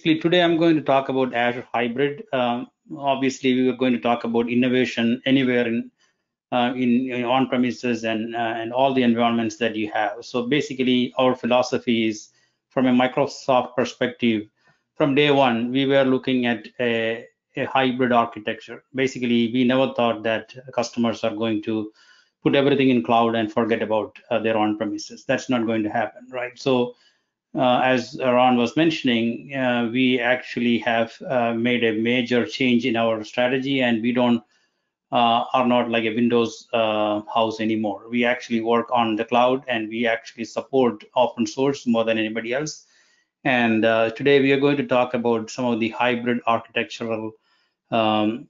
Today I'm going to talk about Azure Hybrid. Obviously, we are going to talk about innovation anywhere in on-premises and all the environments that you have. So basically, our philosophy is from a Microsoft perspective. From day one, we were looking at a hybrid architecture. Basically, we never thought that customers are going to put everything in cloud and forget about their on-premises. That's not going to happen, right? So as Ron was mentioning, we actually have made a major change in our strategy, and we don't are not like a Windows house anymore. We actually work on the cloud, and we actually support open source more than anybody else. And today we are going to talk about some of the hybrid architectural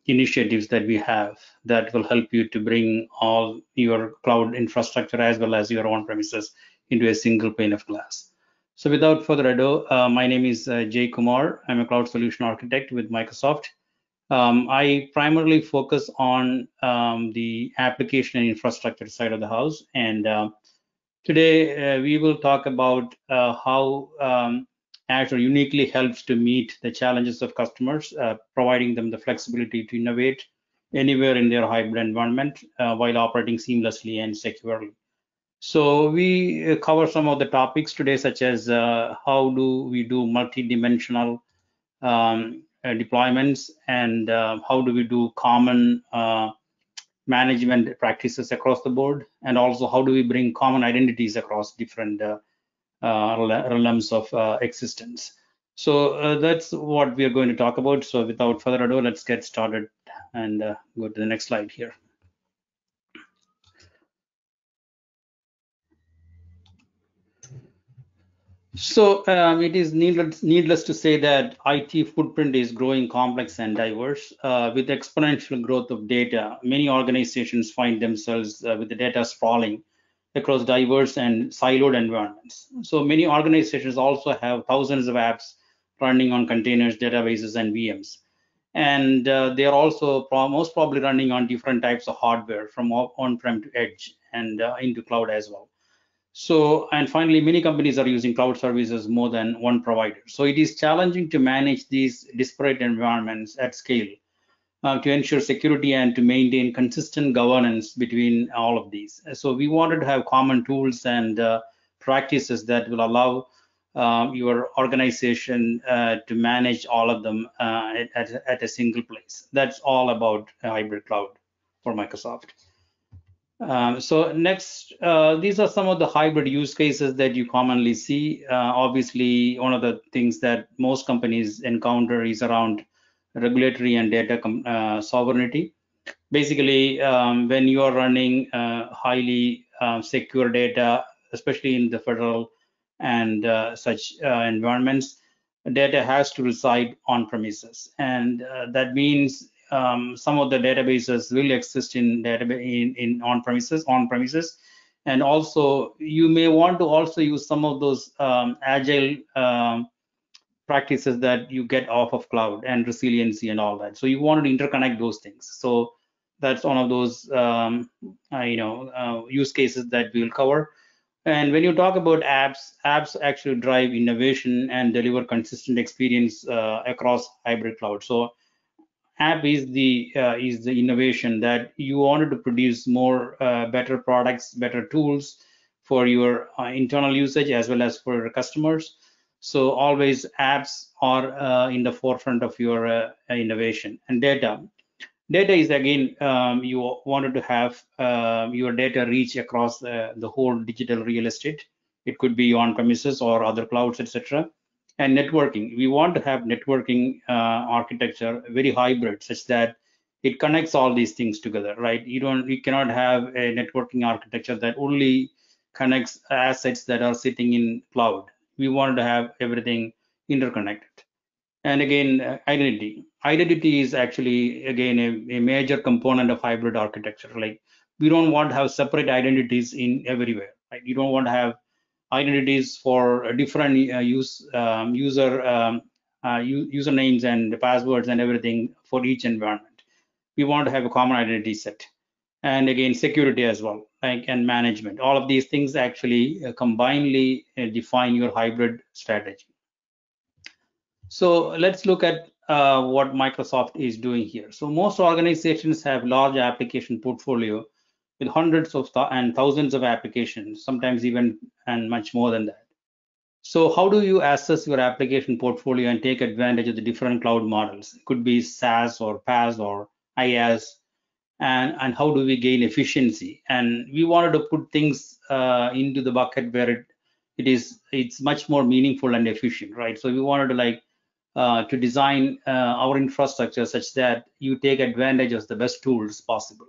initiatives that we have that will help you to bring all your cloud infrastructure as well as your on-premises into a single pane of glass. So without further ado, my name is Jay Kumar. I'm a cloud solution architect with Microsoft. I primarily focus on the application and infrastructure side of the house. And today we will talk about how Azure uniquely helps to meet the challenges of customers, providing them the flexibility to innovate anywhere in their hybrid environment while operating seamlessly and securely. So we cover some of the topics today, such as how do we do multi-dimensional deployments, and how do we do common management practices across the board, and also how do we bring common identities across different realms of existence. So that's what we are going to talk about. So without further ado, let's get started and go to the next slide here. So it is needless to say that IT footprint is growing complex and diverse. With exponential growth of data, many organizations find themselves with the data sprawling across diverse and siloed environments. So many organizations also have thousands of apps running on containers, databases, and VMs. And they are also most probably running on different types of hardware from on-prem to edge and into cloud as well. So, and finally, many companies are using cloud services more than one provider. So it is challenging to manage these disparate environments at scale to ensure security and to maintain consistent governance between all of these. So we wanted to have common tools and practices that will allow your organization to manage all of them at a single place. That's all about hybrid cloud for Microsoft. So next, these are some of the hybrid use cases that you commonly see. Obviously, one of the things that most companies encounter is around regulatory and data sovereignty. Basically, when you are running highly secure data, especially in the federal and such environments, data has to reside on premises, and that means some of the databases will exist in on premises, and also you may want to also use some of those agile practices that you get off of cloud and resiliency and all that. So you want to interconnect those things. So that's one of those use cases that we'll cover. And when you talk about apps actually drive innovation and deliver consistent experience across hybrid cloud. So app is the innovation that you wanted to produce more better products, better tools for your internal usage as well as for customers. So always apps are in the forefront of your innovation. And data is again, you wanted to have your data reach across the whole digital real estate. It could be on premises or other clouds, etc. And networking, we want to have networking architecture very hybrid, such that it connects all these things together, right? You cannot have a networking architecture that only connects assets that are sitting in cloud. We wanted to have everything interconnected. And again, identity is actually again a major component of hybrid architecture. Like, we don't want to have separate identities in everywhere, right? You don't want to have identities for different usernames and passwords and everything for each environment. We want to have a common identity set. And again, security as well, like, and management. All of these things actually combinedly define your hybrid strategy. So let's look at what Microsoft is doing here. So most organizations have large application portfolio with hundreds of and thousands of applications, sometimes even and much more than that. So how do you assess your application portfolio and take advantage of the different cloud models? It could be SaaS or PaaS or IaaS, and how do we gain efficiency? And we wanted to put things into the bucket where it's much more meaningful and efficient, right? So we wanted to to design our infrastructure such that you take advantage of the best tools possible.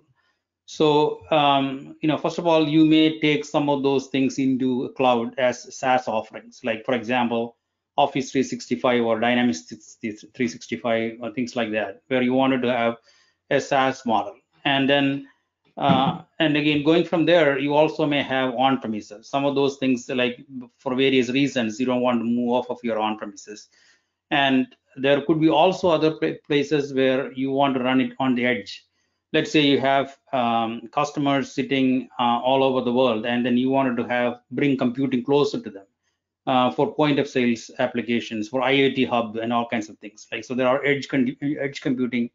So, first of all, you may take some of those things into cloud as SaaS offerings, like, for example, Office 365 or Dynamics 365 or things like that, where you wanted to have a SaaS model. And then, and again, going from there, you also may have on-premises. Some of those things, like for various reasons, you don't want to move off of your on-premises. And there could be also other places where you want to run it on the edge. Let's say you have customers sitting all over the world, and then you wanted to bring computing closer to them for point of sales applications, for IoT hub and all kinds of things. So there are edge computing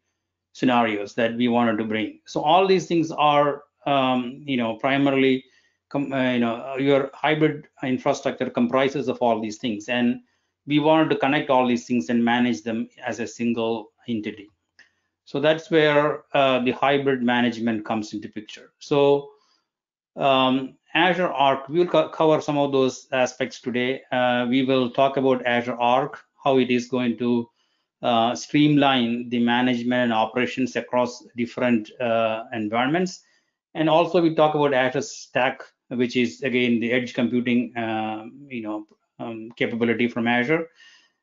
scenarios that we wanted to bring. So all these things are primarily your hybrid infrastructure comprises of all these things, and we wanted to connect all these things and manage them as a single entity. So that's where the hybrid management comes into picture. So Azure Arc, we'll cover some of those aspects today. We will talk about Azure Arc, how it is going to streamline the management and operations across different environments. And also we talk about Azure Stack, which is again the edge computing capability from Azure.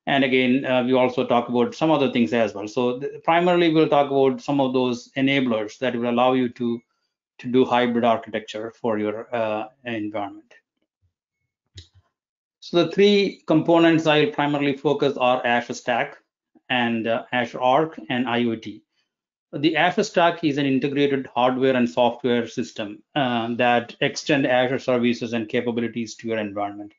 And again, we also talk about some other things as well. So primarily we'll talk about some of those enablers that will allow you to do hybrid architecture for your environment. So the three components I'll primarily focus are Azure Stack and Azure Arc and IoT. The Azure Stack is an integrated hardware and software system that extend Azure services and capabilities to your environment.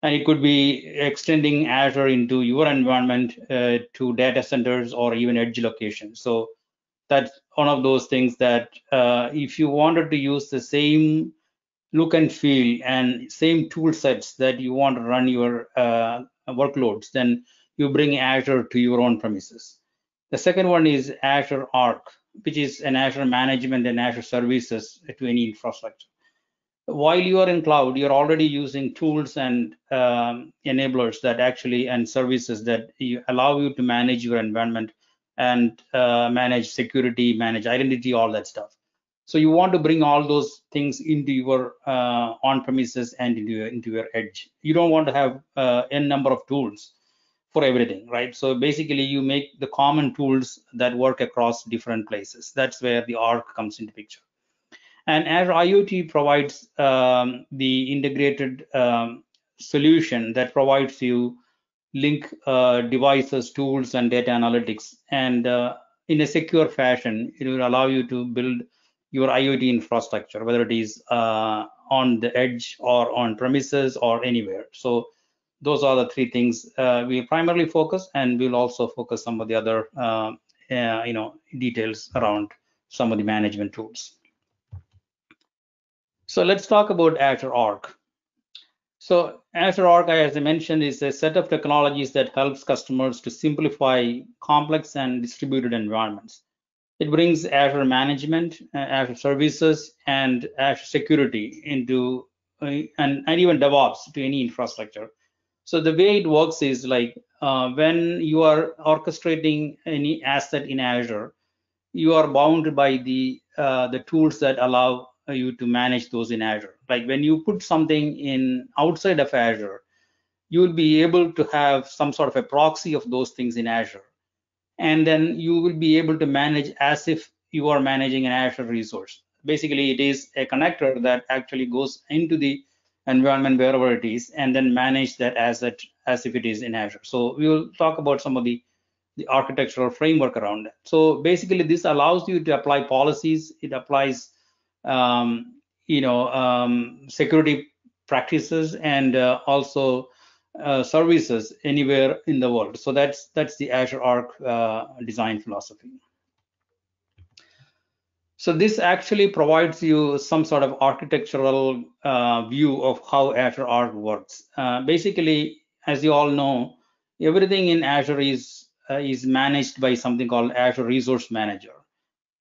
And it could be extending Azure into your environment to data centers or even edge locations. So that's one of those things that if you wanted to use the same look and feel and same tool sets that you want to run your workloads, then you bring Azure to your own premises. The second one is Azure Arc, which is an Azure management and Azure services to any infrastructure. While you are in cloud, you're already using tools and enablers that actually and services that allow you to manage your environment and manage security, manage identity, all that stuff. So you want to bring all those things into your on-premises and into your edge. You don't want to have n number of tools for everything, right? So basically, you make the common tools that work across different places. That's where the Arc comes into picture. And Azure IoT provides the integrated solution that provides you link devices, tools, and data analytics. And in a secure fashion, it will allow you to build your IoT infrastructure, whether it is on the edge or on premises or anywhere. So those are the three things we primarily focus, and we'll also focus some of the other details around some of the management tools. So let's talk about Azure Arc. So Azure Arc, as I mentioned, is a set of technologies that helps customers to simplify complex and distributed environments. It brings Azure management, Azure services, and Azure security into, and even DevOps to any infrastructure. So the way it works is when you are orchestrating any asset in Azure, you are bound by the tools that allow you to manage those in Azure. Like when you put something in outside of Azure, you will be able to have some sort of a proxy of those things in Azure. And then you will be able to manage as if you are managing an Azure resource. Basically, it is a connector that actually goes into the environment wherever it is, and then manage that asset as if it is in Azure. So we will talk about some of the architectural framework around that. So basically, this allows you to apply policies. It applies, security practices, and also services anywhere in the world. So that's the Azure Arc design philosophy. So this actually provides you some sort of architectural view of how Azure Arc works. Basically, as you all know, everything in Azure is managed by something called Azure Resource Manager.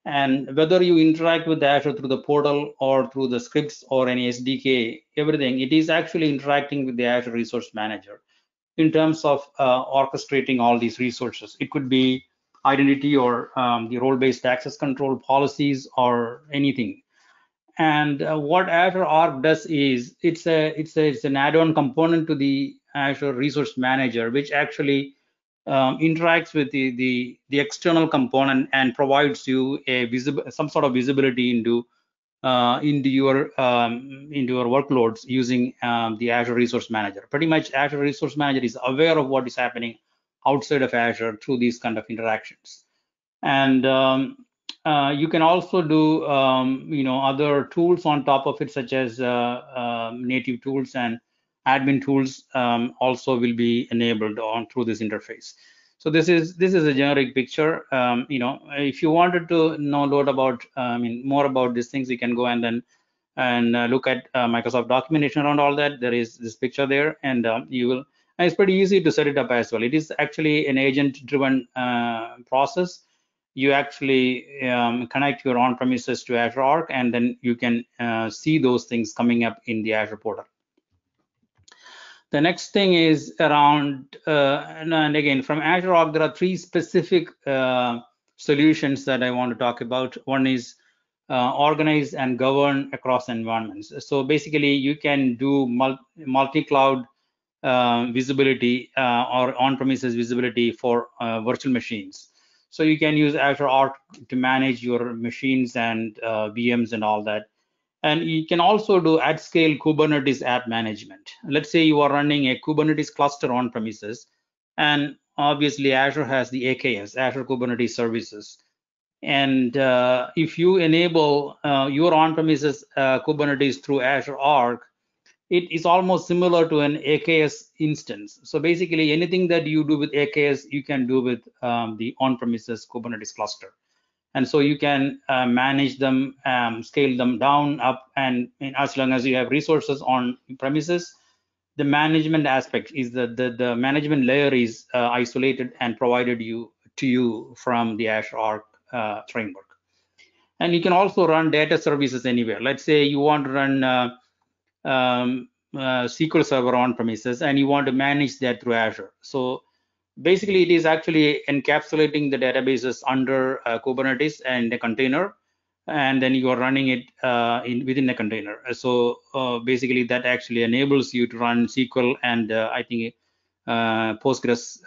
And whether you interact with Azure through the portal or through the scripts or any SDK, everything, it is actually interacting with the Azure Resource Manager in terms of orchestrating all these resources. It could be identity or the role-based access control policies or anything. And what Azure Arc does is it's an add-on component to the Azure Resource Manager, which actually interacts with the external component and provides you some sort of visibility into your workloads using the Azure Resource Manager. Pretty much Azure Resource Manager is aware of what is happening outside of Azure through these kind of interactions. And you can also do other tools on top of it, such as native tools and admin tools also will be enabled on through this interface. So this is a generic picture. If you wanted to know more about these things, you can go and look at Microsoft documentation around all that. There is this picture there, and you will. And it's pretty easy to set it up as well. It is actually an agent-driven process. You actually connect your on-premises to Azure Arc, and then you can see those things coming up in the Azure portal. The next thing is around, and again, from Azure Arc, there are three specific solutions that I want to talk about. One is organize and govern across environments. So basically, you can do multi-cloud visibility or on-premises visibility for virtual machines. So you can use Azure Arc to manage your machines and VMs and all that. And you can also do at-scale Kubernetes app management. Let's say you are running a Kubernetes cluster on premises, and obviously Azure has the AKS, Azure Kubernetes Services. And if you enable your on-premises Kubernetes through Azure Arc, it is almost similar to an AKS instance. So basically, anything that you do with AKS, you can do with the on-premises Kubernetes cluster. And so you can manage them, scale them down, up, and as long as you have resources on premises, the management aspect is the management layer is isolated and provided to you from the Azure Arc framework. And you can also run data services anywhere. Let's say you want to run SQL Server on premises and you want to manage that through Azure. So basically, it is actually encapsulating the databases under Kubernetes and a container, and then you are running it within a container. So basically, that actually enables you to run SQL and I think Postgres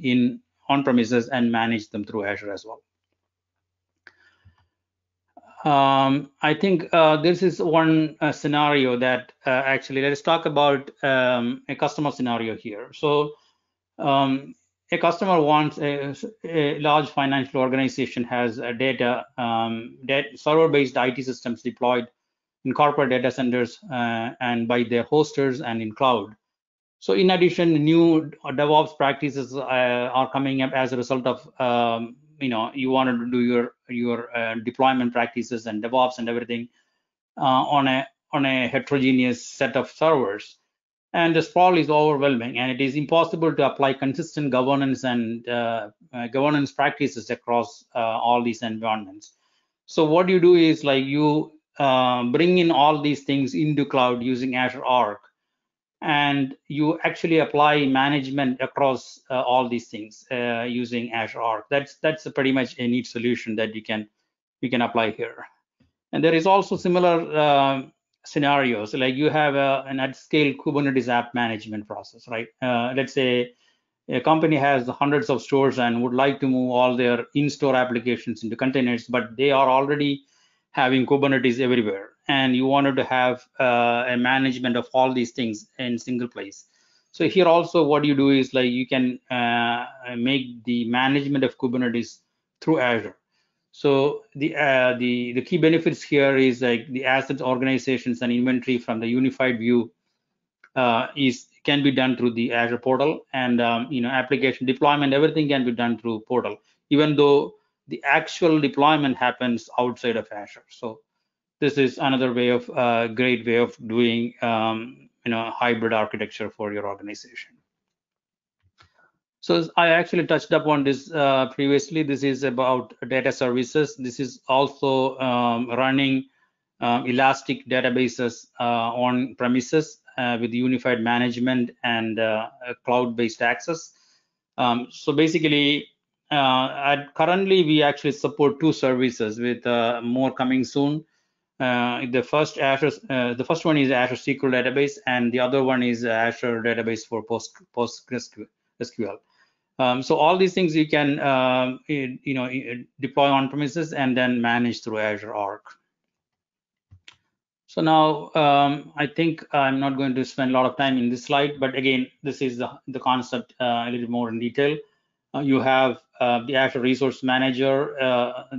in on-premises and manage them through Azure as well. I think this is one scenario that actually, let's talk about a customer scenario here. So a customer wants a large financial organization has a data server-based IT systems deployed in corporate data centers and by their hosters and in cloud. So in addition, new DevOps practices are coming up as a result of you wanted to do your deployment practices and DevOps and everything on a heterogeneous set of servers. And the sprawl is overwhelming, and it is impossible to apply consistent governance and governance practices across all these environments. So what you do is like you bring in all these things into cloud using Azure Arc, and you actually apply management across all these things using Azure Arc. That's pretty much a neat solution that you can apply here. And there is also similar scenarios, like you have an at-scale Kubernetes app management process, right? Let's say a company has hundreds of stores and would like to move all their in-store applications into containers, but they are already having Kubernetes everywhere, and you wanted to have a management of all these things in single place. So here also what you do is like you can make the management of Kubernetes through Azure. So the key benefits here is like the assets, organizations, and inventory from the unified view is can be done through the Azure portal, and application deployment, everything can be done through portal, even though the actual deployment happens outside of Azure. So this is another way of great way of doing hybrid architecture for your organization. So I actually touched upon this previously. This is about data services. This is also running elastic databases on premises with unified management and cloud-based access. So basically, currently we actually support 2 services with more coming soon. The first one is Azure SQL database, and the other one is Azure database for PostgreSQL. So all these things you can deploy on premises and then manage through Azure Arc. So now I think I'm not going to spend a lot of time in this slide, but again, this is the concept a little more in detail. You have the Azure Resource Manager.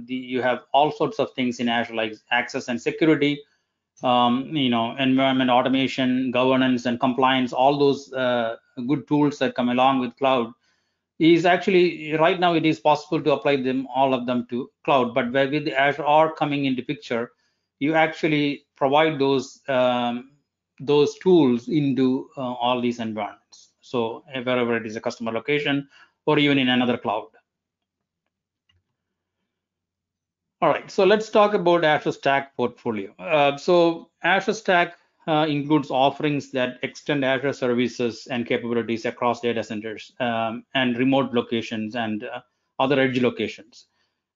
You have all sorts of things in Azure, like access and security, environment automation, governance, and compliance. All those good tools that come along with cloud is actually right now it is possible to apply them, all of them, to cloud. But with the Azure Arc coming into picture, you actually provide those tools into all these environments. So wherever it is a customer location or even in another cloud. All right, so let's talk about Azure Stack portfolio. So Azure Stack includes offerings that extend Azure services and capabilities across data centers and remote locations and other edge locations.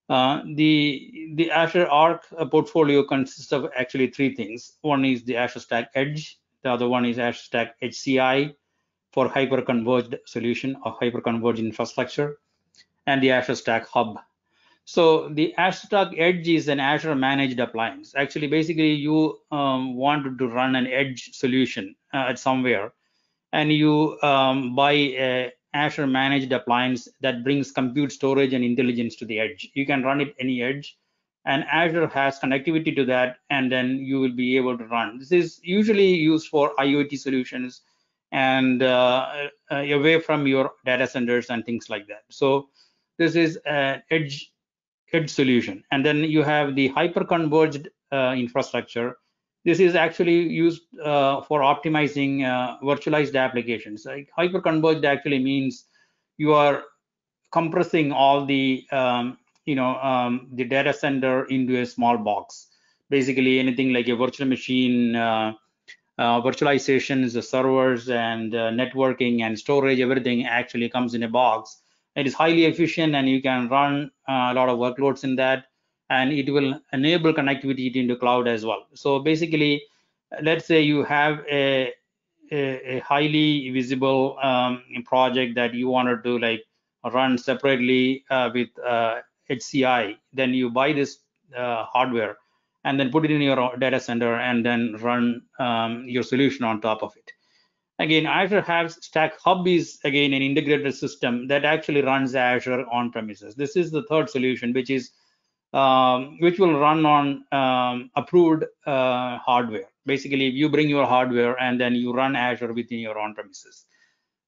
The Azure Arc portfolio consists of actually 3 things. One is the Azure Stack Edge. The other one is Azure Stack HCI for hyper-converged solution or hyper-converged infrastructure, and the Azure Stack Hub. So the Azure Stack Edge is an Azure managed appliance. Actually, basically, you wanted to run an edge solution at somewhere, and you buy a Azure managed appliance that brings compute, storage, and intelligence to the edge. You can run it any edge, and Azure has connectivity to that, and then you will be able to run. This is usually used for IoT solutions and away from your data centers and things like that. So this is an edge solution. And then you have the hyper-converged infrastructure. This is actually used for optimizing virtualized applications. Like hyper-converged actually means you are compressing all the the data center into a small box. Basically, anything like a virtual machine, virtualizations, the servers, and networking and storage, everything actually comes in a box. It is highly efficient, and you can run a lot of workloads in that, and it will enable connectivity into cloud as well. So basically, let's say you have a highly visible project that you wanted to like run separately with HCI. Then you buy this hardware and then put it in your data center and then run your solution on top of it. Again, Azure Stack Hub is again an integrated system that actually runs Azure on premises. This is the third solution, which will run on approved hardware. Basically, you bring your hardware and then you run Azure within your on premises.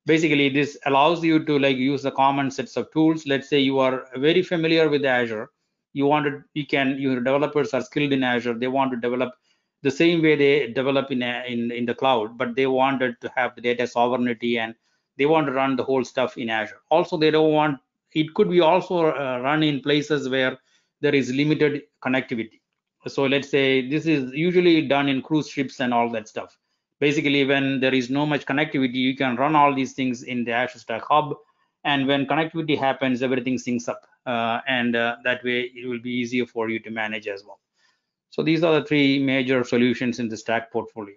Basically, this allows you to like use the common sets of tools. Let's say you are very familiar with Azure. Your developers are skilled in Azure. They want to develop the same way they develop in the cloud, but they wanted to have the data sovereignty and they want to run the whole stuff in Azure. Also, they don't want it could be also run in places where there is limited connectivity. So let's say this is usually done in cruise ships and all that stuff. Basically, when there is no much connectivity, you can run all these things in the Azure Stack Hub, and when connectivity happens, everything syncs up, and that way it will be easier for you to manage as well. So these are the 3 major solutions in the Stack portfolio.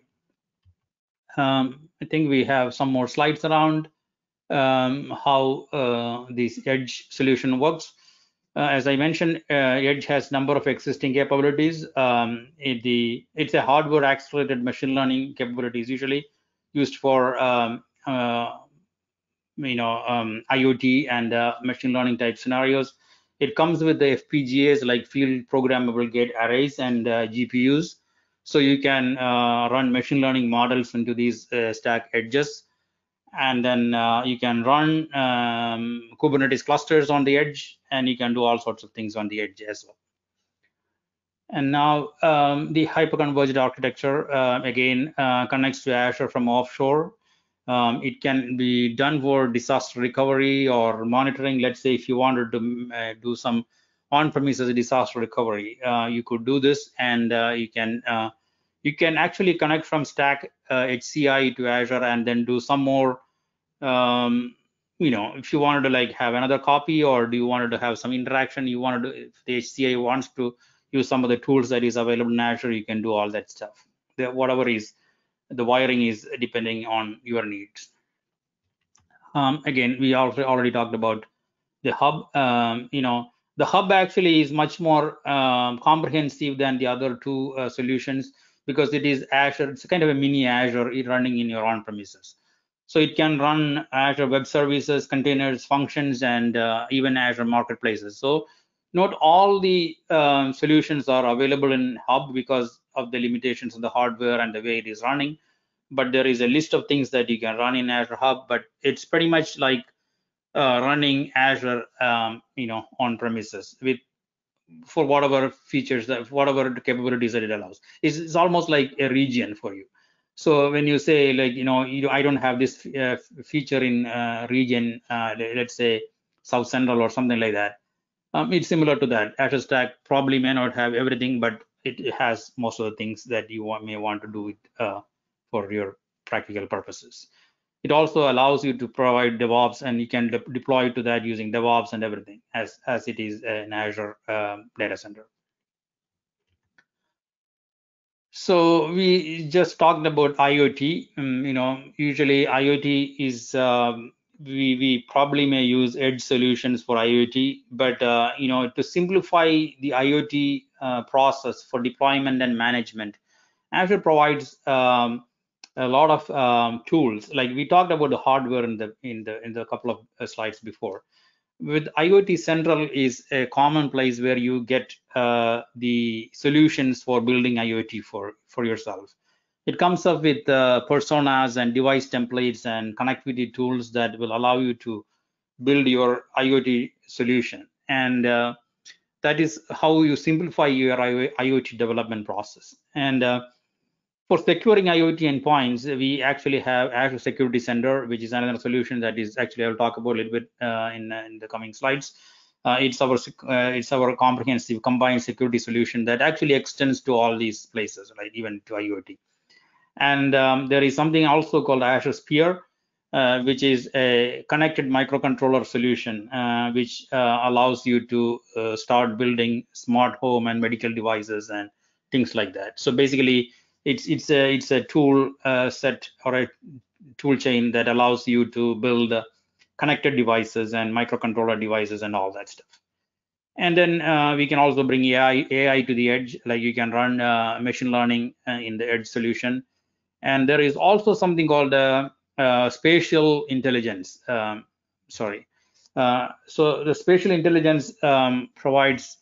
I think we have some more slides around how this Edge solution works. As I mentioned, Edge has number of existing capabilities. It's a hardware accelerated machine learning capabilities usually used for IoT and machine learning type scenarios. It comes with the FPGAs like field programmable gate arrays and GPUs. So you can run machine learning models into these stack edges. And then you can run Kubernetes clusters on the edge, and you can do all sorts of things on the edge as well. And now the hyper-converged architecture again connects to Azure from offshore. It can be done for disaster recovery or monitoring. Let's say if you wanted to do some on-premises disaster recovery, you could do this, and you can actually connect from Stack HCI to Azure and then do some more. If you wanted to like have another copy, or do you wanted to have some interaction, you wanted to, if the HCI wants to use some of the tools that is available in Azure, you can do all that stuff. Whatever is the wiring is depending on your needs. Again, we already talked about the hub. The hub actually is much more comprehensive than the other two solutions, because it is Azure. It's kind of a mini Azure running in your on-premises. So it can run Azure Web Services, containers, functions, and even Azure marketplaces. So not all the solutions are available in Hub because of the limitations of the hardware and the way it is running. But there is a list of things that you can run in Azure Hub, but it's pretty much like running Azure, on premises for whatever features, whatever capabilities that it allows. It's almost like a region for you. So when you say like, I don't have this feature in region, let's say South Central or something like that, it's similar to that. Azure Stack probably may not have everything, but it has most of the things that you may want to do it for your practical purposes. It also allows you to provide DevOps, and you can deploy to that using DevOps and everything as it is an Azure data center. So we just talked about IoT. Usually IoT is we probably may use edge solutions for IoT, but to simplify the IoT process for deployment and management, Azure provides a lot of tools. Like we talked about the hardware in the couple of slides before. With IoT Central is a common place where you get the solutions for building IoT for yourself. It comes up with personas and device templates and connectivity tools that will allow you to build your IoT solution. And that is how you simplify your IoT development process. And for securing IoT endpoints, we actually have Azure Security Center, which is another solution that is actually I'll talk about a little bit in the coming slides. It's our comprehensive combined security solution that actually extends to all these places, right, even to IoT. And there is something also called Azure Sphere, which is a connected microcontroller solution, which allows you to start building smart home and medical devices and things like that. So basically, it's a tool set or a tool chain that allows you to build connected devices and microcontroller devices and all that stuff. And then we can also bring AI to the edge, like you can run machine learning in the edge solution. And there is also something called spatial intelligence. So the spatial intelligence provides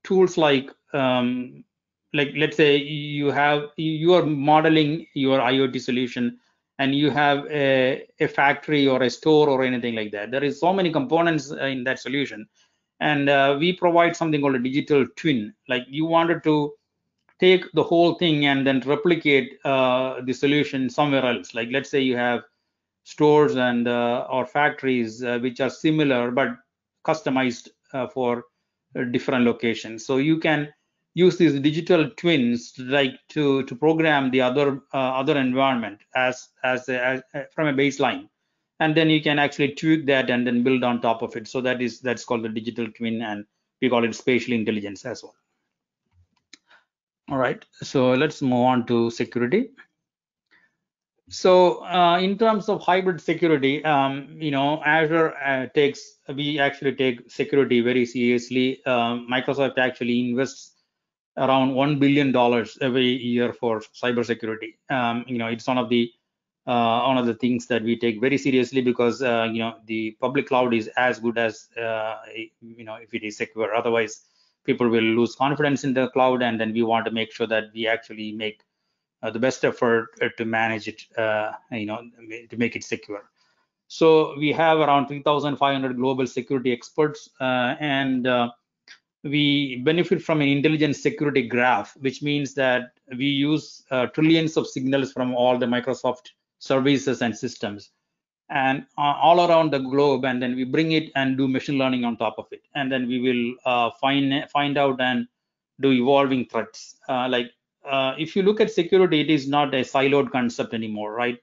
tools like let's say you are modeling your IoT solution, and you have a factory or a store or anything like that. There is so many components in that solution, and we provide something called a digital twin. Like you wanted to take the whole thing and then replicate the solution somewhere else. Like let's say you have stores and or factories which are similar but customized for different locations. So you can use these digital twins like to program the other environment as from a baseline, and then you can actually tweak that and then build on top of it. So that's called the digital twin, and we call it spatial intelligence as well. All right, so let's move on to security. So in terms of hybrid security, Azure we actually take security very seriously. Microsoft actually invests around $1 billion every year for cybersecurity. It's one of the things that we take very seriously, because the public cloud is as good as if it is secure. Otherwise, people will lose confidence in the cloud, and then we want to make sure that we actually make the best effort to manage it, to make it secure. So we have around 3,500 global security experts, and we benefit from an intelligent security graph, which means that we use trillions of signals from all the Microsoft services and systems and all around the globe, and then we bring it and do machine learning on top of it, and then we will find out and do evolving threats. If you look at security, it is not a siloed concept anymore, right?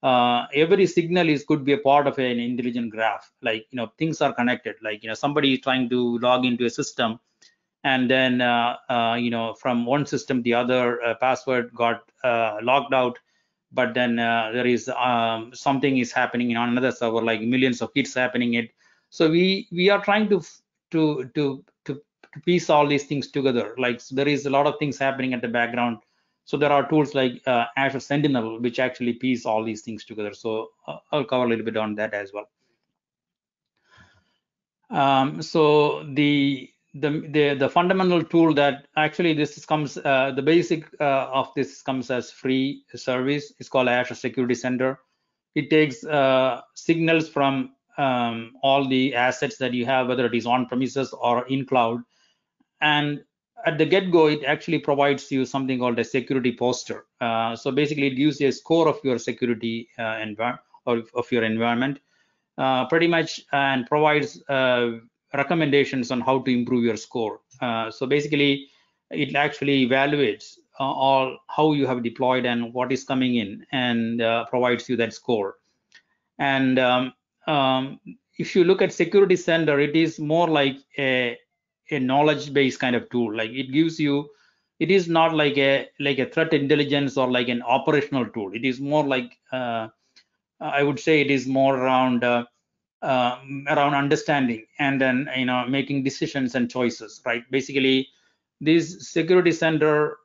Every signal could be a part of an intelligent graph. Things are connected. Somebody is trying to log into a system, and then from one system the other password got logged out, but then there is something is happening on another server, like millions of hits happening it. So we are trying to piece all these things together. So there is a lot of things happening at the background. So there are tools like Azure Sentinel, which actually piece all these things together. So I'll cover a little bit on that as well. So the fundamental tool that actually this comes, the basic of this comes as free service. It's called Azure Security Center. It takes signals from all the assets that you have, whether it is on premises or in cloud, and at the get-go, it actually provides you something called a security poster. So basically, it gives you a score of your security environment or of your environment, pretty much, and provides recommendations on how to improve your score. So basically, it actually evaluates how you have deployed and what is coming in, and provides you that score. And if you look at Security Center, it is more like a knowledge-based kind of tool. It gives you, it is not like a threat intelligence or like an operational tool. It is more like I would say it is more around understanding and then making decisions and choices, right? Basically, this Security Center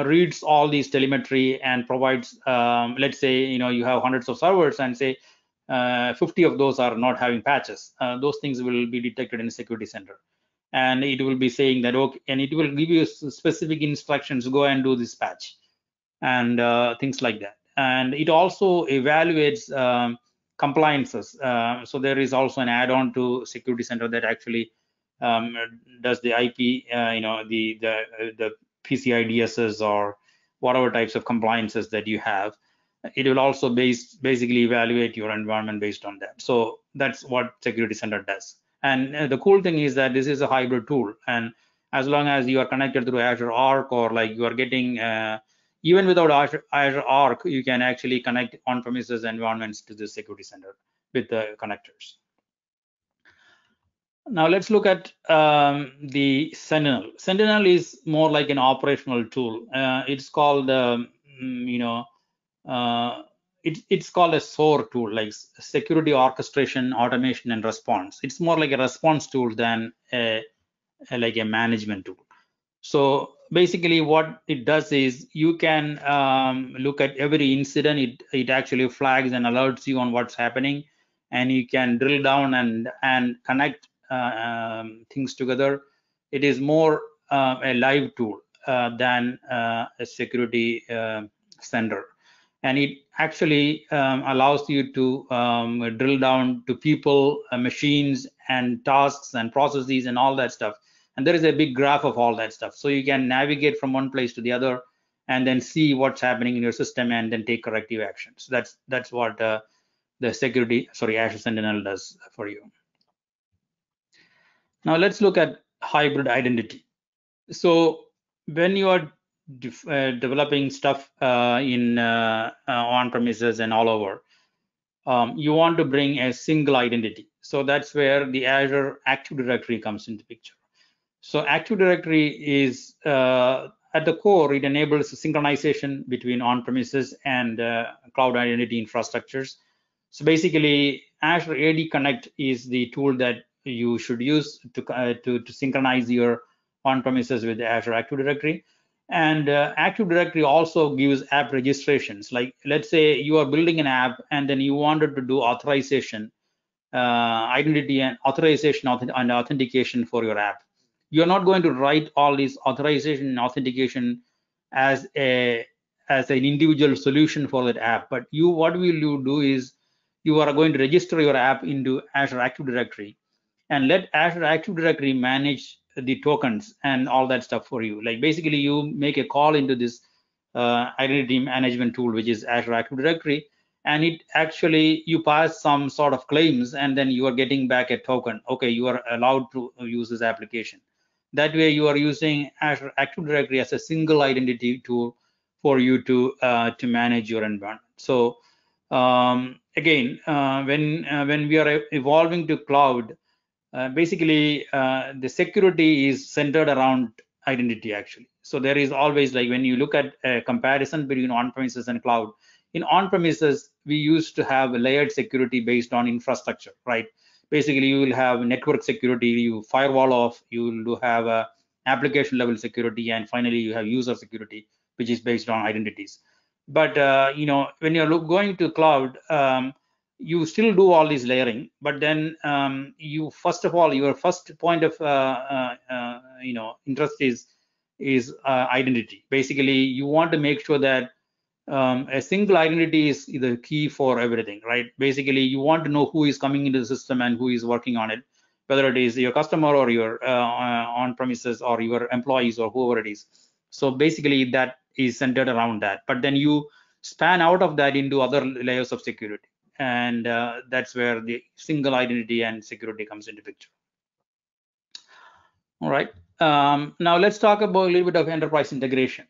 reads all these telemetry and provides, let's say you have hundreds of servers, and say 50 of those are not having patches. Those things will be detected in the Security Center, and it will be saying that, okay, and it will give you specific instructions, go and do this patch, and things like that. And it also evaluates compliances. So there is also an add-on to Security Center that actually does the IP, the PCI DSS or whatever types of compliances that you have. It will also basically evaluate your environment based on that. So that's what Security Center does. And the cool thing is that this is a hybrid tool, and as long as you are connected through Azure Arc, or like you are getting even without Azure Arc, you can actually connect on-premises environments to the Security Center with the connectors. Now let's look at the Sentinel. Sentinel is more like an operational tool. It's called it's called a SOAR tool, like security orchestration, automation, and response. It's more like a response tool than like a management tool. So basically what it does is you can look at every incident. It actually flags and alerts you on what's happening, and you can drill down and connect things together. It is more a live tool than a security center. And it actually allows you to drill down to people, machines, and tasks and processes and all that stuff. And there is a big graph of all that stuff. So you can navigate from one place to the other and then see what's happening in your system and then take corrective actions. That's what the Azure Sentinel does for you. Now let's look at hybrid identity. So when you are developing stuff in on-premises and all over, you want to bring a single identity. So that's where the Azure Active Directory comes into picture. So Active Directory is at the core, it enables synchronization between on-premises and cloud identity infrastructures. So basically, Azure AD Connect is the tool that you should use to synchronize your on-premises with the Azure Active Directory. And Active Directory also gives app registrations. Like, let's say you are building an app and then you wanted to do authorization, identity and authorization and authentication for your app. You're not going to write all these authorization and authentication as a as an individual solution for that app. But what will you do is you are going to register your app into Azure Active Directory and let Azure Active Directory manage the tokens and all that stuff for you. Like basically you make a call into this identity management tool, which is Azure Active Directory, and it actually, you pass some sort of claims and then you are getting back a token. Okay, you are allowed to use this application. That way you are using Azure Active Directory as a single identity tool for you to manage your environment. So again, when we are evolving to cloud, basically the security is centered around identity actually. So there is always, like when you look at a comparison between on-premises and cloud, in on-premises we used to have a layered security based on infrastructure, right? Basically you will have network security, you firewall off, you will have a application level security, and finally you have user security, which is based on identities. But when you're going to cloud, you still do all this layering, but then you, first of all, your first point of interest is identity. Basically you want to make sure that a single identity is the key for everything, right? Basically you want to know who is coming into the system and who is working on it, whether it is your customer or your on premises or your employees or whoever it is. So basically that is centered around that, but then you span out of that into other layers of security, and that's where the single identity and security comes into picture. All right, now let's talk about a little bit of enterprise integration.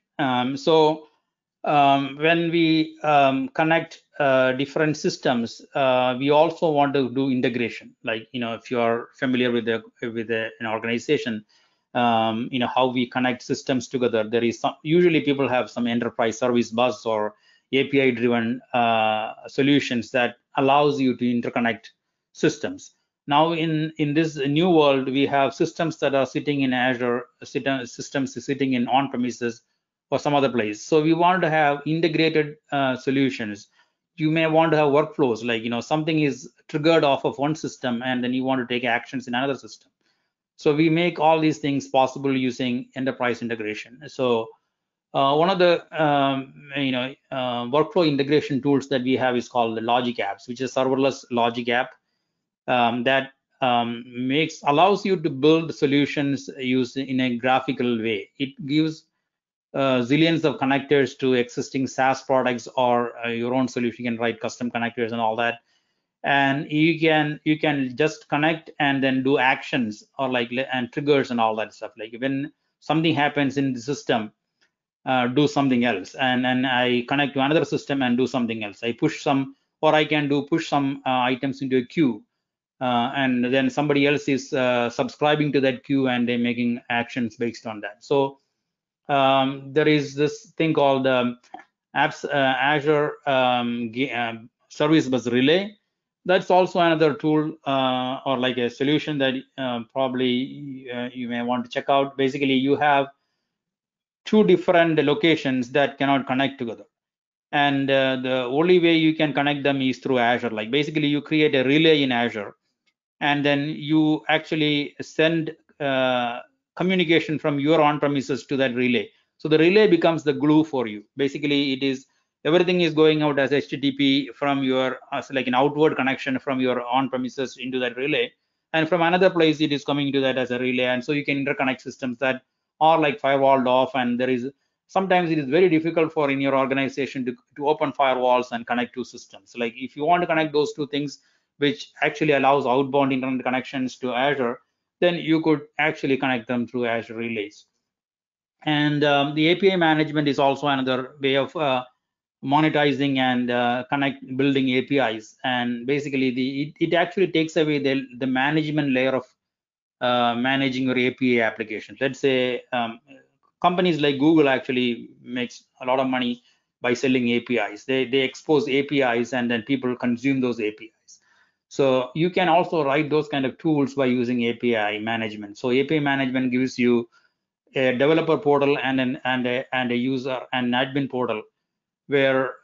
When we connect different systems, we also want to do integration. Like, if you are familiar with an organization, how we connect systems together, there is usually people have some enterprise service bus or API driven solutions that allows you to interconnect systems. Now in this new world, we have systems that are sitting in Azure, systems sitting in on-premises or some other place. So we want to have integrated solutions. You may want to have workflows, like something is triggered off of one system and then you want to take actions in another system. So we make all these things possible using enterprise integration. So one of the workflow integration tools that we have is called the Logic Apps, which is serverless logic app that allows you to build solutions used in a graphical way. It gives zillions of connectors to existing SaaS products or your own solution. You can write custom connectors and all that, and you can just connect and then do actions or and triggers and all that stuff. Like when something happens in the system, do something else, and I connect to another system and do something else. I push some, or I can push some items into a queue, and then somebody else is subscribing to that queue and they're making actions based on that. So there is this thing called Azure Service Bus Relay. That's also another tool or like a solution that probably you may want to check out. Basically, you have two different locations that cannot connect together, and the only way you can connect them is through Azure. Like basically, you create a relay in Azure, and then you actually send communication from your on-premises to that relay. So the relay becomes the glue for you. Basically, it is everything is going out as HTTP from your like an outward connection from your on-premises into that relay, and from another place it is coming to that as a relay. And so you can interconnect systems that are like firewalled off, and there is sometimes it is very difficult for in your organization to open firewalls and connect to systems. Like if you want to connect those two things, which actually allows outbound internet connections to Azure, then you could actually connect them through Azure relays. And the API management is also another way of monetizing and building APIs. And basically, it actually takes away the management layer of managing your API application. Let's say companies like Google actually makes a lot of money by selling APIs. They expose APIs and then people consume those APIs. So you can also write those kind of tools by using API management. So API management gives you a developer portal and a user and admin portal where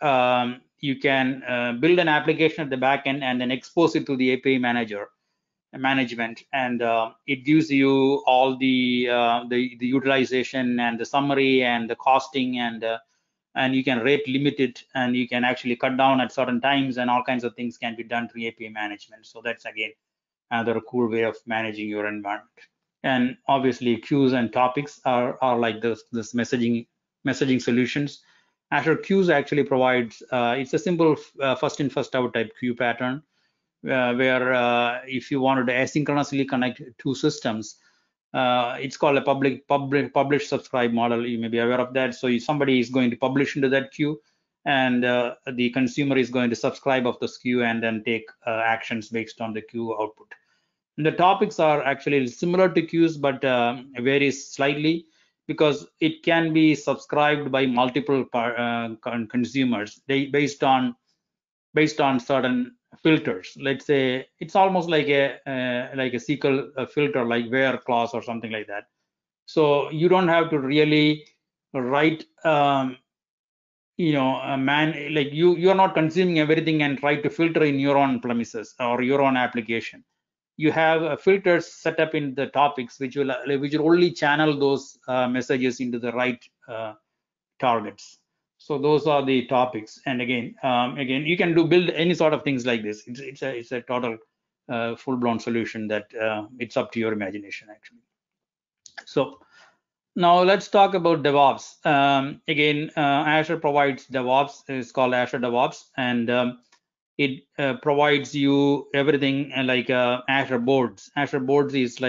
you can build an application at the back end and then expose it to the API management, and it gives you all the utilization and the summary and the costing and and you can rate limit it, and you can actually cut down at certain times, and all kinds of things can be done through API management. So that's again another cool way of managing your environment. And obviously queues and topics are like this messaging solutions. Azure Queues actually provides it's a simple first in first out type queue pattern, where if you wanted to asynchronously connect two systems, it's called a publish subscribe model. You may be aware of that. So somebody is going to publish into that queue, and the consumer is going to subscribe of this queue and then take actions based on the queue output. And the topics are actually similar to queues, but varies slightly, because it can be subscribed by multiple consumers based on certain filters. Let's say it's almost like a SQL filter, like where clause or something like that. So you don't have to really write like you're not consuming everything and try to filter in your own premises or your own application. You have filters set up in the topics which will only channel those messages into the right targets. So those are the topics. And again, you can build any sort of things like this. It's a total full-blown solution that it's up to your imagination actually. So now let's talk about DevOps. Again, Azure provides DevOps. It's called Azure DevOps, and it provides you everything like Azure Boards. Azure Boards is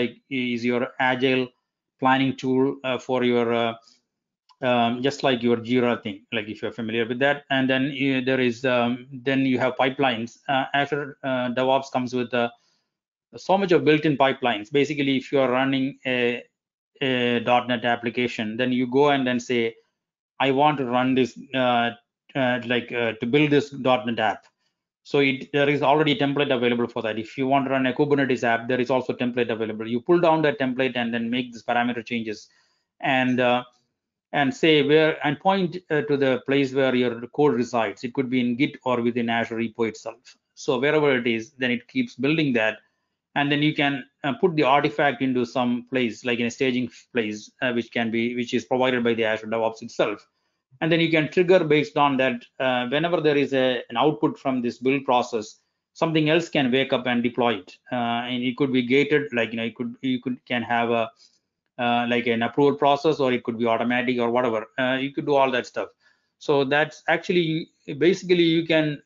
your agile planning tool for your just like your Jira thing, like if you're familiar with that. And then then you have pipelines. Azure DevOps comes with so much of built-in pipelines. Basically, if you are running a .NET application, then you go and then say, I want to run this to build this .NET app. So there is already a template available for that. If you want to run a Kubernetes app, there is also a template available. You pull down that template and then make these parameter changes, and say where, and point to the place where your code resides. It could be in Git or within Azure repo itself. So wherever it is, then it keeps building that, and then you can put the artifact into some place, like in a staging place, which is provided by the Azure DevOps itself. And then you can trigger based on that. Whenever there is an output from this build process, something else can wake up and deploy it, and it could be gated, like you can have a like an approval process, or it could be automatic or whatever. You could do all that stuff. So that's actually basically you can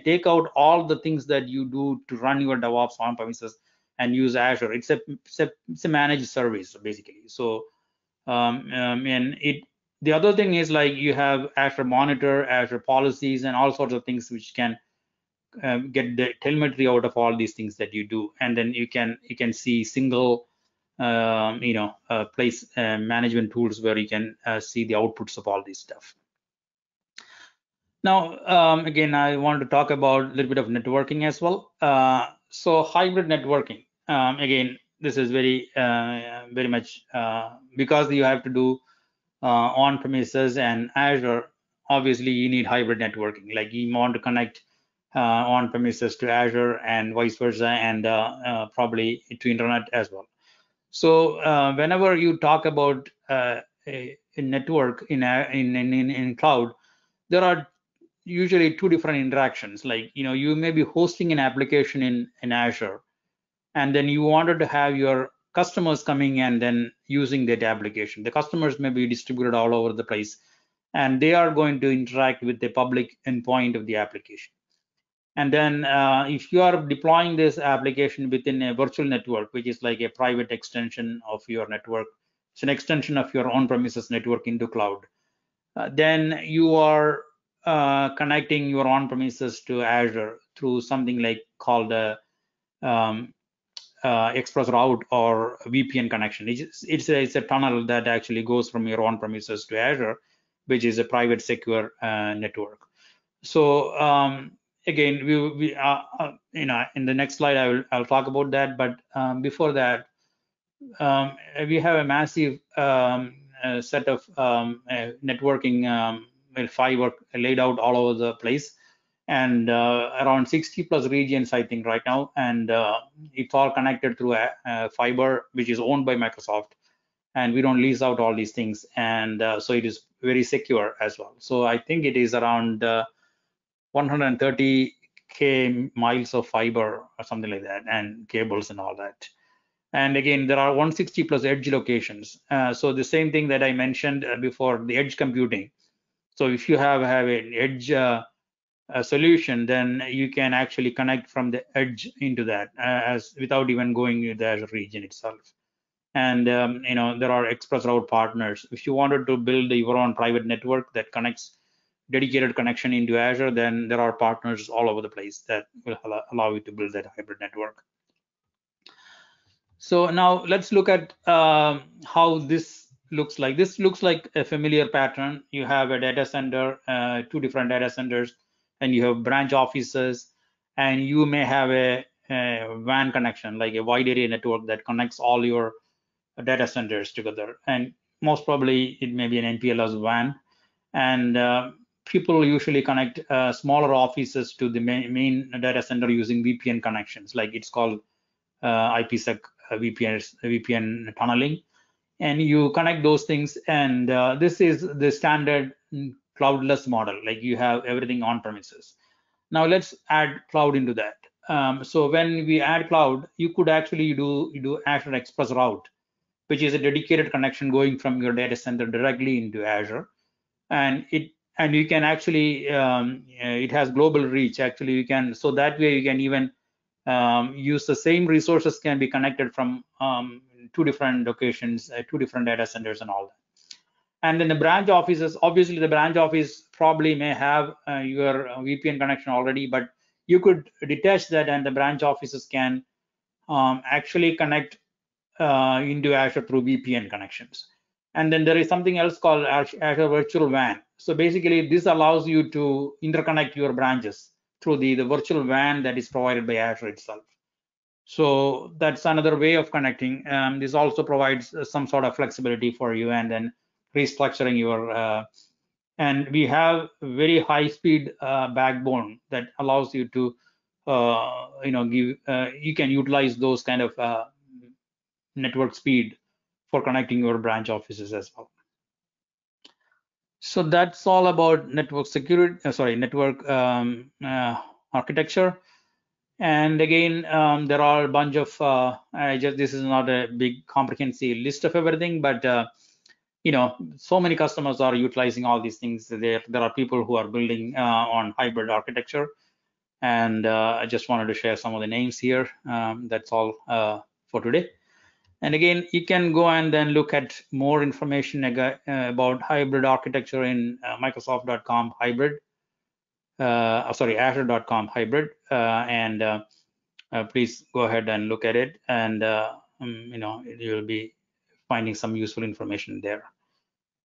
take out all the things that you do to run your DevOps on premises and use Azure. It's a managed service basically. So and the other thing is, like, you have Azure Monitor, Azure Policies, and all sorts of things which can get the telemetry out of all these things that you do, and then you can see single place management tools where you can see the outputs of all this stuff. Now, again, I want to talk about a little bit of networking as well. So hybrid networking. Again, this is very much because you have to do on-premises and Azure. Obviously, you need hybrid networking. Like, you want to connect on-premises to Azure and vice versa, and probably to internet as well. So whenever you talk about a network in cloud, there are usually two different interactions. Like, you may be hosting an application in Azure, and then you wanted to have your customers coming and then using that application. The customers may be distributed all over the place, and they are going to interact with the public endpoint of the application. And then if you are deploying this application within a virtual network, which is like a private extension of your network, it's an extension of your on-premises network into cloud, then you are connecting your on-premises to Azure through something like called a express route or VPN connection. It's a tunnel that actually goes from your on-premises to Azure, which is a private secure network. So again, we in the next slide I'll talk about that. But before that, we have a massive set of networking fiber laid out all over the place, and around 60 plus regions, I think, right now, and it's all connected through fiber, which is owned by Microsoft. and we don't lease out all these things, and so it is very secure as well. So I think it is around 130K miles of fiber or something like that, and cables and all that. And again, there are 160 plus edge locations. So the same thing that I mentioned before, the edge computing. So if you have an edge solution, then you can actually connect from the edge into that as without even going to the Azure region itself. And there are express route partners. If you wanted to build your own private network that connects dedicated connection into Azure, then there are partners all over the place that will allow you to build that hybrid network. So now let's look at how this looks like. This looks like a familiar pattern. You have a data center, two different data centers, and you have branch offices, and you may have a WAN connection, like a wide area network that connects all your data centers together. And most probably it may be an MPLS WAN. And people usually connect smaller offices to the main data center using VPN connections, like it's called IPsec VPN tunneling, and you connect those things. And this is the standard cloudless model, like you have everything on premises. Now let's add cloud into that. So when we add cloud, you could actually do Azure Express Route, which is a dedicated connection going from your data center directly into Azure, and you can actually it has global reach. Actually, you can, so that way you can even use the same resources can be connected from two different locations, two different data centers and all that. And then the branch offices, obviously the branch office probably may have your VPN connection already, but you could detach that, and the branch offices can actually connect into Azure through VPN connections. And then there is something else called Azure Virtual WAN. So basically this allows you to interconnect your branches through the virtual WAN that is provided by Azure itself. So that's another way of connecting. This also provides some sort of flexibility for you, and then restructuring your, and we have very high speed backbone that allows you to, you can utilize those kind of network speed for connecting your branch offices as well. So that's all about network security, network architecture. And again, there are a bunch of, this is not a big comprehensive list of everything, but so many customers are utilizing all these things. There are people who are building on hybrid architecture, and I just wanted to share some of the names here. That's all for today. And again, you can go and then look at more information about hybrid architecture in Microsoft.com hybrid, Azure.com hybrid, and please go ahead and look at it, and you will be finding some useful information there.